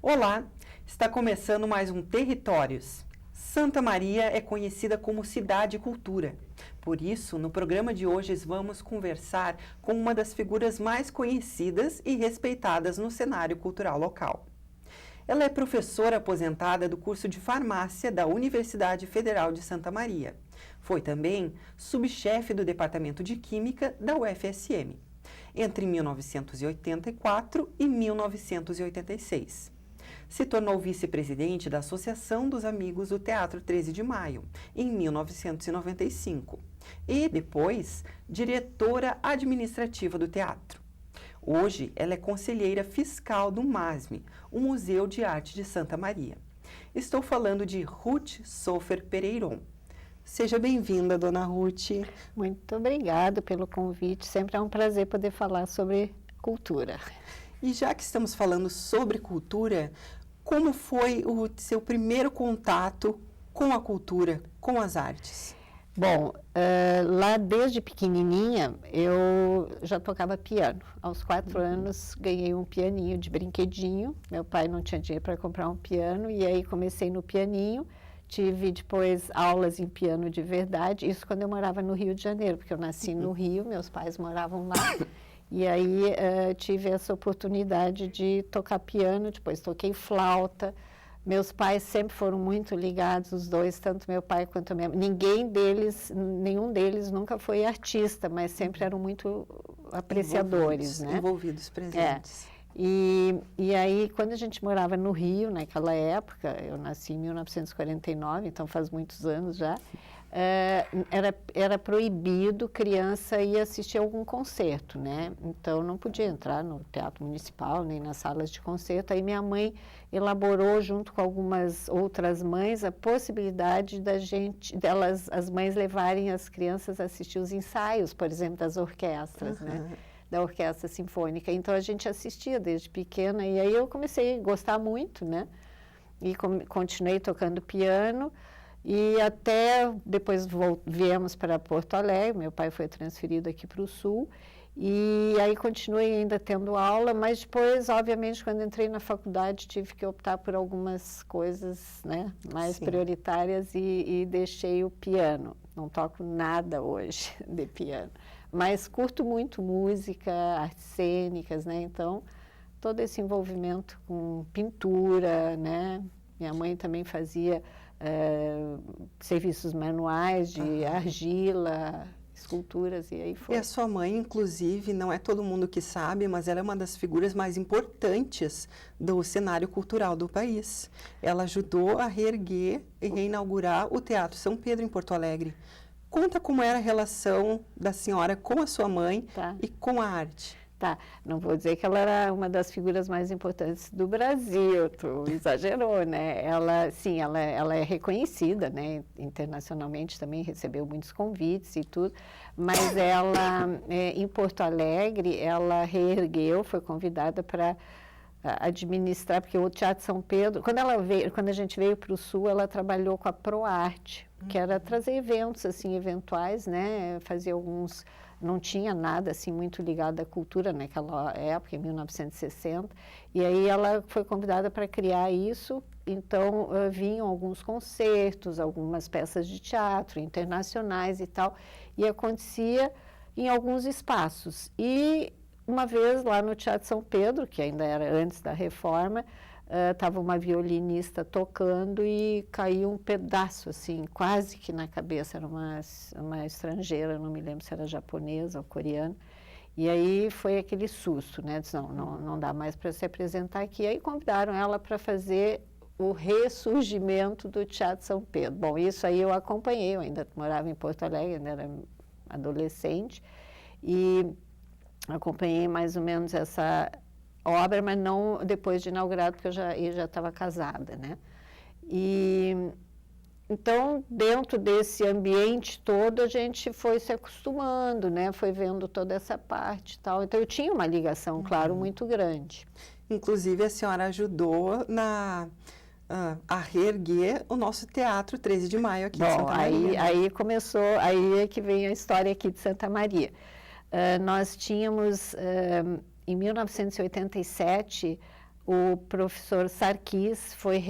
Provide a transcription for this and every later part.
Olá, está começando mais um Territórios. Santa Maria é conhecida como Cidade Cultura. Por isso, no programa de hoje vamos conversar com uma das figuras mais conhecidas e respeitadas no cenário cultural local. Ela é professora aposentada do curso de farmácia da Universidade Federal de Santa Maria. Foi também subchefe do Departamento de Química da UFSM, entre 1984 e 1986. Se tornou vice-presidente da Associação dos Amigos do Teatro 13 de Maio, em 1995, e depois diretora administrativa do teatro. Hoje, ela é conselheira fiscal do MASME, o Museu de Arte de Santa Maria. Estou falando de Ruth Sofer Pereiron. Seja bem-vinda, dona Ruth. Muito obrigada pelo convite. Sempre é um prazer poder falar sobre cultura. E já que estamos falando sobre cultura, como foi o seu primeiro contato com a cultura, com as artes? Bom, lá desde pequenininha eu já tocava piano. Aos 4 anos ganhei um pianinho de brinquedinho. Meu pai não tinha dinheiro para comprar um piano e aí comecei no pianinho. Tive depois aulas em piano de verdade, isso quando eu morava no Rio de Janeiro, porque eu nasci no Rio, meus pais moravam lá. E aí tive essa oportunidade de tocar piano, depois toquei flauta. Meus pais sempre foram muito ligados, os dois, tanto meu pai quanto minha mãe. Nenhum deles nunca foi artista, mas sempre eram muito apreciadores, né? Envolvidos, presentes. E aí, quando a gente morava no Rio, naquela época, eu nasci em 1949, então faz muitos anos já, era proibido criança ir assistir algum concerto, né? Então, não podia entrar no Teatro Municipal, nem nas salas de concerto. Aí minha mãe elaborou, junto com algumas outras mães, a possibilidade as mães levarem as crianças a assistir os ensaios, por exemplo, das orquestras, né? Da orquestra sinfônica. Então, a gente assistia desde pequena, e aí eu comecei a gostar muito, né? E continuei tocando piano, e até depois viemos para Porto Alegre, meu pai foi transferido aqui para o Sul, e aí continuei ainda tendo aula, mas depois, obviamente, quando entrei na faculdade, tive que optar por algumas coisas, né, mais prioritárias e deixei o piano. Não toco nada hoje de piano, mas curto muito música, artes cênicas, né, então todo esse envolvimento com pintura, né, minha mãe também fazia serviços manuais de argila, esculturas, e aí foi. E a sua mãe, inclusive, não é todo mundo que sabe, mas ela é uma das figuras mais importantes do cenário cultural do país. Ela ajudou a reerguer e reinaugurar o Teatro São Pedro em Porto Alegre. Conta como era a relação da senhora com a sua mãe e com a arte. Tá, não vou dizer que ela era uma das figuras mais importantes do Brasil, tu exagerou, né? Ela, sim, ela é reconhecida, né? Internacionalmente também recebeu muitos convites e tudo, mas ela, em Porto Alegre, ela reergueu, foi convidada para administrar, porque o Teatro São Pedro, quando a gente veio para o Sul, ela trabalhou com a ProArte, que era trazer eventos, assim, eventuais, né? Fazia alguns... Não tinha nada assim muito ligado à cultura naquela época, em 1960, e aí ela foi convidada para criar isso. Então vinham alguns concertos, algumas peças de teatro internacionais e tal, e acontecia em alguns espaços. E uma vez lá no Teatro São Pedro, que ainda era antes da reforma, estava uma violinista tocando e caiu um pedaço, assim, quase que na cabeça. Era uma estrangeira, não me lembro se era japonesa ou coreana. E aí foi aquele susto, né? Disse, não dá mais para se apresentar aqui. Aí convidaram ela para fazer o ressurgimento do Teatro São Pedro. Bom, isso aí eu acompanhei, eu ainda morava em Porto Alegre, ainda era adolescente, e acompanhei mais ou menos essa obra, mas não depois de inaugurado, porque eu já estava casada, né? E então, dentro desse ambiente todo, a gente foi se acostumando, né? Foi vendo toda essa parte e tal. Então, eu tinha uma ligação, claro, muito grande. Inclusive, a senhora ajudou a reerguer o nosso Teatro 13 de Maio aqui em Santa Maria. Aí começou, aí é que vem a história aqui de Santa Maria. Nós tínhamos... Em 1987, o professor Sarkis foi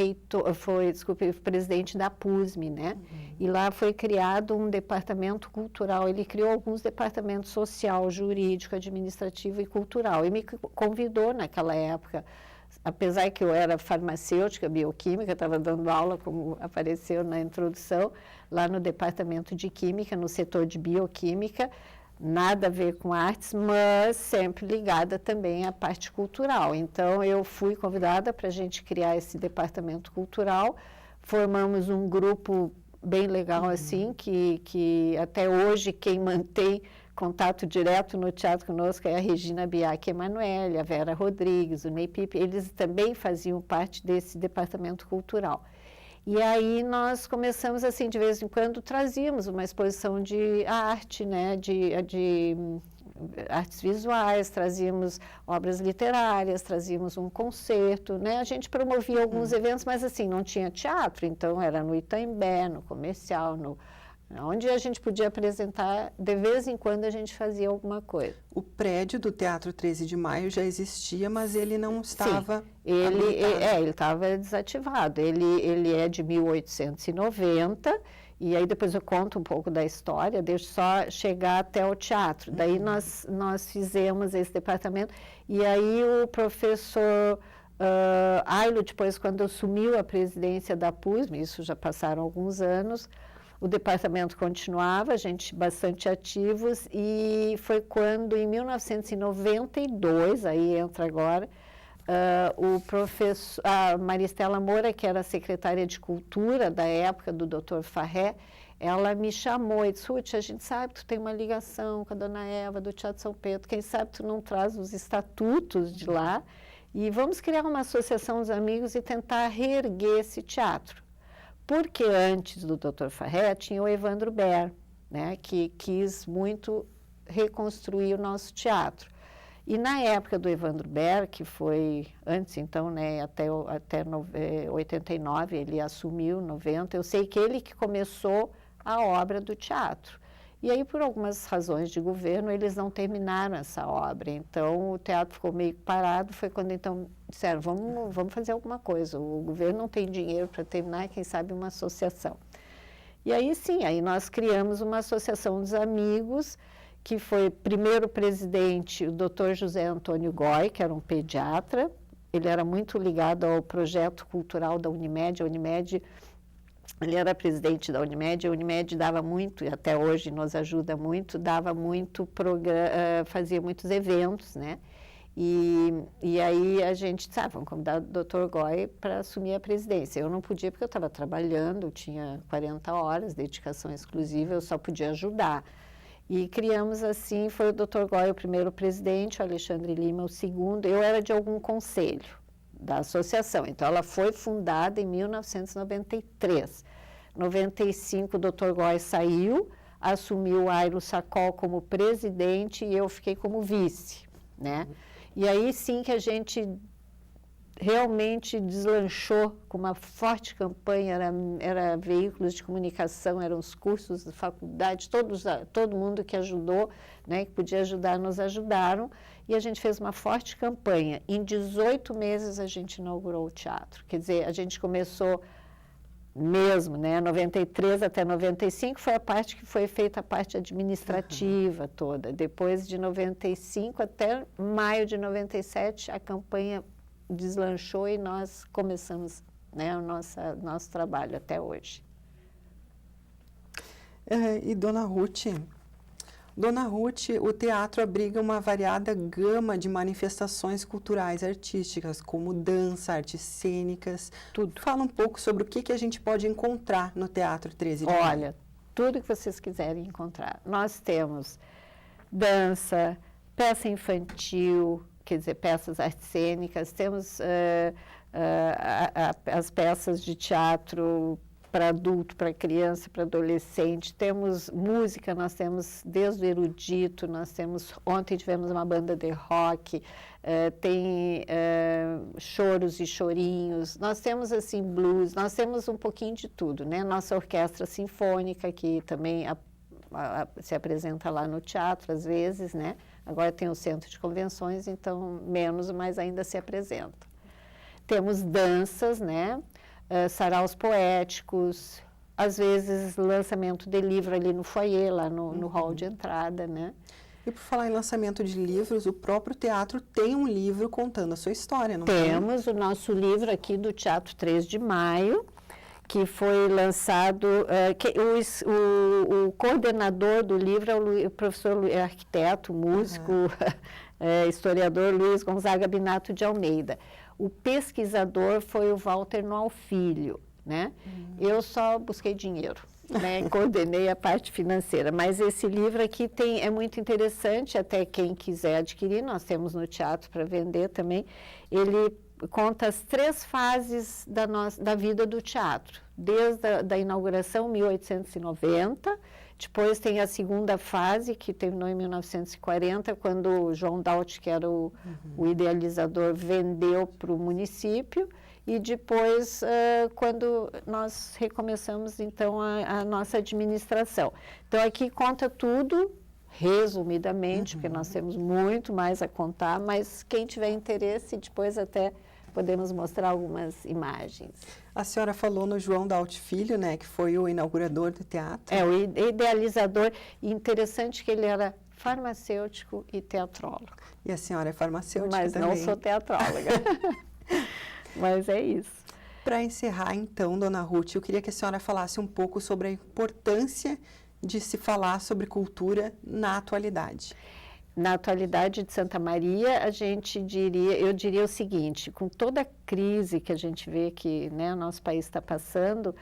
presidente da PUSM, né? E lá foi criado um departamento cultural. Ele criou alguns departamentos social, jurídico, administrativo e cultural. E me convidou naquela época, apesar que eu era farmacêutica, bioquímica, estava dando aula, como apareceu na introdução, lá no departamento de química, no setor de bioquímica, nada a ver com artes, mas sempre ligada também à parte cultural. Então, eu fui convidada para a gente criar esse departamento cultural, formamos um grupo bem legal, assim, que até hoje quem mantém contato direto no teatro conosco é a Regina Biac Emanuele, a Vera Rodrigues, o Ney Pipe, eles também faziam parte desse departamento cultural. E aí nós começamos, assim, de vez em quando trazíamos uma exposição de arte, né, de artes visuais, trazíamos obras literárias, trazíamos um concerto, né, a gente promovia alguns eventos, mas assim, não tinha teatro, então era no Itaimbé, no Comercial, onde a gente podia apresentar, de vez em quando a gente fazia alguma coisa. O prédio do Teatro 13 de Maio já existia, mas ele não estava... Sim, ele estava desativado. Ele é de 1890, e aí depois eu conto um pouco da história, deixo só chegar até o teatro. Daí nós fizemos esse departamento, e aí o professor Ailo, depois quando assumiu a presidência da PUSM, isso já passaram alguns anos, o departamento continuava, a gente bastante ativos, e foi quando, em 1992, aí entra agora, o professor, a Maristela Moura, que era secretária de Cultura da época do Dr. Farré, ela me chamou e disse, Ruth, a gente sabe que tu tem uma ligação com a dona Eva do Teatro São Pedro, quem sabe tu não traz os estatutos de lá, e vamos criar uma associação dos amigos e tentar reerguer esse teatro. Porque antes do Dr. Farré tinha o Evandro Ber, né, que quis muito reconstruir o nosso teatro. E na época do Evandro Ber, que foi antes então, né, até 89, ele assumiu, 90, eu sei que ele que começou a obra do teatro. E aí, por algumas razões de governo, eles não terminaram essa obra. Então, o teatro ficou meio parado. Foi quando, então, disseram, vamos fazer alguma coisa. O governo não tem dinheiro para terminar, quem sabe uma associação. E aí, sim, aí nós criamos uma associação dos amigos, que foi primeiro presidente o Dr. José Antônio Goy, que era um pediatra. Ele era muito ligado ao projeto cultural da Unimed. A Unimed... Ele era presidente da Unimed, a Unimed dava muito, e até hoje nos ajuda muito, fazia muitos eventos, né? E aí a gente disse, vamos convidar o Dr. Goy para assumir a presidência. Eu não podia porque eu estava trabalhando, eu tinha 40 horas, dedicação exclusiva, eu só podia ajudar. E criamos assim, foi o Dr. Goy o primeiro presidente, o Alexandre Lima o segundo, eu era de algum conselho da associação. Então, ela foi fundada em 1993. Em 95, o Dr. Goy saiu, assumiu o Ailo Sacol como presidente e eu fiquei como vice, né? E aí sim que a gente realmente deslanchou com uma forte campanha, era veículos de comunicação, eram os cursos da faculdade, todo mundo que ajudou, né, que podia ajudar, nos ajudaram, e a gente fez uma forte campanha. Em 18 meses a gente inaugurou o teatro, quer dizer, a gente começou mesmo, né, 93 até 95 foi a parte que foi feita a parte administrativa toda, depois de 95 até maio de 97 a campanha deslanchou e nós começamos, né, o nosso trabalho até hoje. E Dona Ruth, o teatro abriga uma variada gama de manifestações culturais artísticas, como dança, artes cênicas, tudo. Fala um pouco sobre o que a gente pode encontrar no Teatro 13 de Maio. Olha, tudo que vocês quiserem encontrar. Nós temos dança, peça infantil, quer dizer, peças artes cênicas, temos as peças de teatro para adulto, para criança, para adolescente, temos música, nós temos desde o erudito, ontem tivemos uma banda de rock, tem choros e chorinhos, nós temos assim blues, nós temos um pouquinho de tudo, né? Nossa orquestra sinfônica, que também se apresenta lá no teatro às vezes, né? Agora tem o centro de convenções, então menos, mas ainda se apresenta. Temos danças, né? Saraus poéticos, às vezes lançamento de livro ali no foyer, lá no hall de entrada, né? E por falar em lançamento de livros, o próprio teatro tem um livro contando a sua história, não tem? Temos o nosso livro aqui do Teatro 3 de Maio, que foi lançado, o coordenador do livro é o professor, arquiteto, músico, historiador Luiz Gonzaga Binato de Almeida. O pesquisador foi o Walter Noal Filho, né? Eu só busquei dinheiro, né? Coordenei a parte financeira, mas esse livro aqui é muito interessante, até quem quiser adquirir, nós temos no teatro para vender também. Ele conta as 3 fases da vida do teatro, desde a inauguração, 1890, depois tem a segunda fase, que terminou em 1940, quando o João Daut, que era o idealizador, vendeu para o município, e depois, quando nós recomeçamos, então, a nossa administração. Então, aqui conta tudo, resumidamente, porque nós temos muito mais a contar, mas quem tiver interesse, depois até podemos mostrar algumas imagens. A senhora falou no João Daut Filho, né, que foi o inaugurador do teatro. O idealizador, e interessante que ele era farmacêutico e teatrólogo. E a senhora é farmacêutica mas também. Mas não sou teatróloga. Mas é isso. Para encerrar, então, dona Ruth, eu queria que a senhora falasse um pouco sobre a importância de se falar sobre cultura na atualidade. Na atualidade de Santa Maria, eu diria o seguinte, com toda a crise que a gente vê que, né, o nosso país está passando,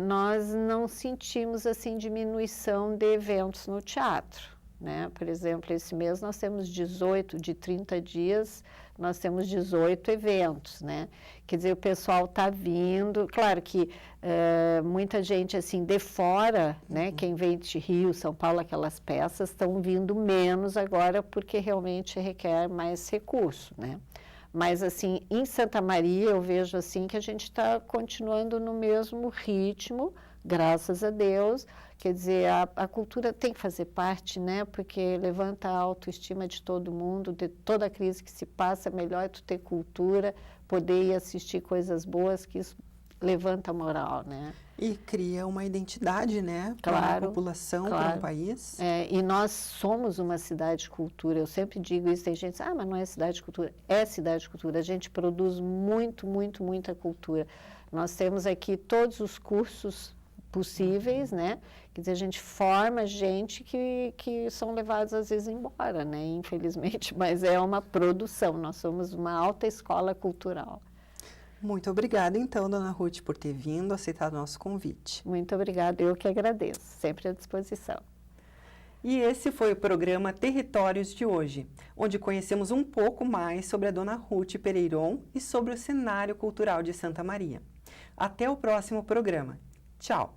nós não sentimos assim diminuição de eventos no teatro, né? Por exemplo, esse mês nós temos 30 dias, nós temos 18 eventos, né? Quer dizer, o pessoal está vindo, claro que muita gente assim de fora, né? Quem vem de Rio, São Paulo, aquelas peças estão vindo menos agora porque realmente requer mais recurso, né? Mas assim, em Santa Maria eu vejo assim que a gente está continuando no mesmo ritmo, graças a Deus. Quer dizer, a cultura tem que fazer parte, né? Porque levanta a autoestima de todo mundo, de toda a crise que se passa, é melhor tu ter cultura, poder ir assistir coisas boas, que isso levanta a moral, né? E cria uma identidade, né? Claro, para a população, claro. para o país. E nós somos uma cidade de cultura, eu sempre digo isso, tem gente que diz, mas não é cidade de cultura. É cidade de cultura, a gente produz muita cultura. Nós temos aqui todos os cursos possíveis, né? Quer dizer, a gente forma gente que são levados às vezes embora, né? Infelizmente, mas é uma produção, nós somos uma alta escola cultural. Muito obrigada, então, dona Ruth, por ter vindo, aceitado o nosso convite. Muito obrigada, eu que agradeço, sempre à disposição. E esse foi o programa Territórios de hoje, onde conhecemos um pouco mais sobre a dona Ruth Pereiron e sobre o cenário cultural de Santa Maria. Até o próximo programa. Tchau!